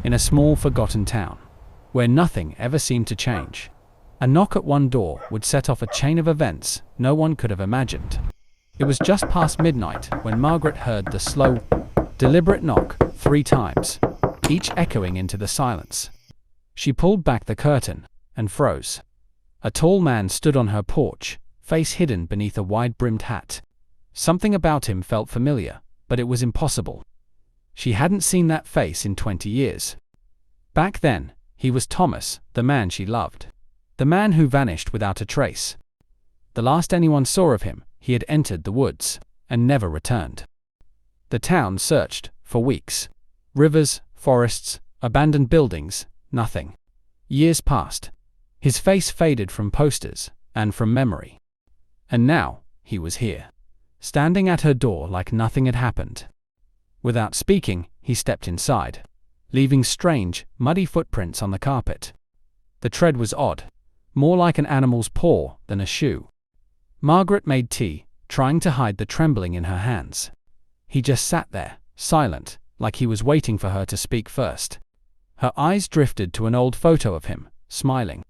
in a small forgotten town, where nothing ever seemed to change. A knock at one door would set off a chain of events no one could have imagined. It was just past midnight when Margaret heard the slow, deliberate knock 3 times, each echoing into the silence. She pulled back the curtain and froze. A tall man stood on her porch, face hidden beneath a wide-brimmed hat. Something about him felt familiar, but it was impossible. She hadn't seen that face in 20 years. Back then, he was Thomas, the man she loved. The man who vanished without a trace. The last anyone saw of him, he had entered the woods and never returned. The town searched for weeks. Rivers, forests, abandoned buildings, nothing. Years passed. His face faded from posters and from memory. And now, he was here, standing at her door like nothing had happened. Without speaking, he stepped inside, leaving strange, muddy footprints on the carpet. The tread was odd, more like an animal's paw than a shoe. Margaret made tea, trying to hide the trembling in her hands. He just sat there, silent, like he was waiting for her to speak first. Her eyes drifted to an old photo of him, smiling.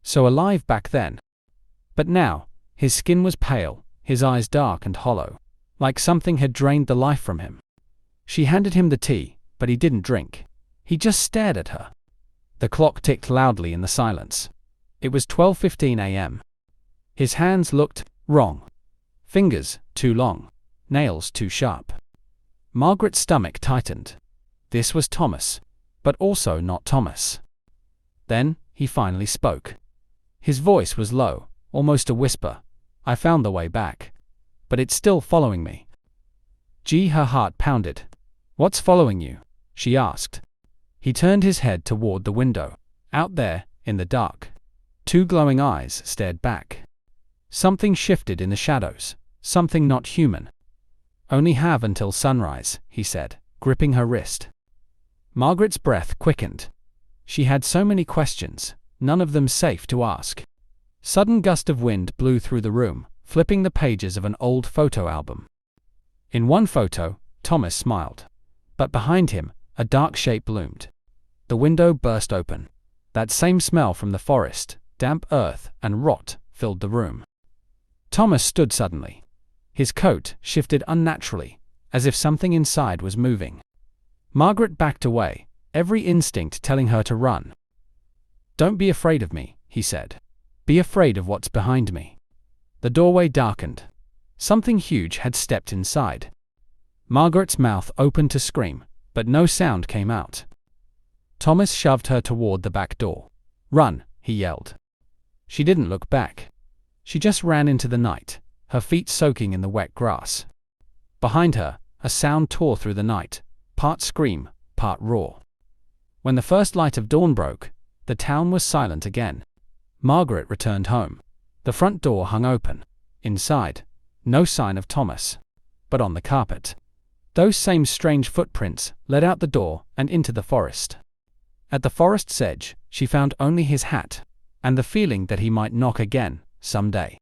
So alive back then. But now, his skin was pale, his eyes dark and hollow, like something had drained the life from him. She handed him the tea, but he didn't drink. He just stared at her. The clock ticked loudly in the silence. It was 12:15 a.m. His hands looked wrong. Fingers too long, nails too sharp. Margaret's stomach tightened. This was Thomas, but also not Thomas. Then, he finally spoke. His voice was low, almost a whisper. I found the way back. But it's still following me. Her heart pounded. What's following you? She asked. He turned his head toward the window. Out there, in the dark, 2 glowing eyes stared back. Something shifted in the shadows, something not human. Only have until sunrise, he said, gripping her wrist. Margaret's breath quickened. She had so many questions, none of them safe to ask. Sudden gust of wind blew through the room, flipping the pages of an old photo album. In one photo, Thomas smiled. But behind him, a dark shape loomed. The window burst open. That same smell from the forest, damp earth and rot, filled the room. Thomas stood suddenly. His coat shifted unnaturally, as if something inside was moving. Margaret backed away, every instinct telling her to run. Don't be afraid of me, he said. Be afraid of what's behind me. The doorway darkened. Something huge had stepped inside. Margaret's mouth opened to scream, but no sound came out. Thomas shoved her toward the back door. Run, he yelled. She didn't look back. She just ran into the night, her feet soaking in the wet grass. Behind her, a sound tore through the night, part scream, part roar. When the first light of dawn broke, the town was silent again. Margaret returned home. The front door hung open. Inside, no sign of Thomas. But on the carpet, those same strange footprints led out the door and into the forest. At the forest's edge, she found only his hat, and the feeling that he might knock again, someday.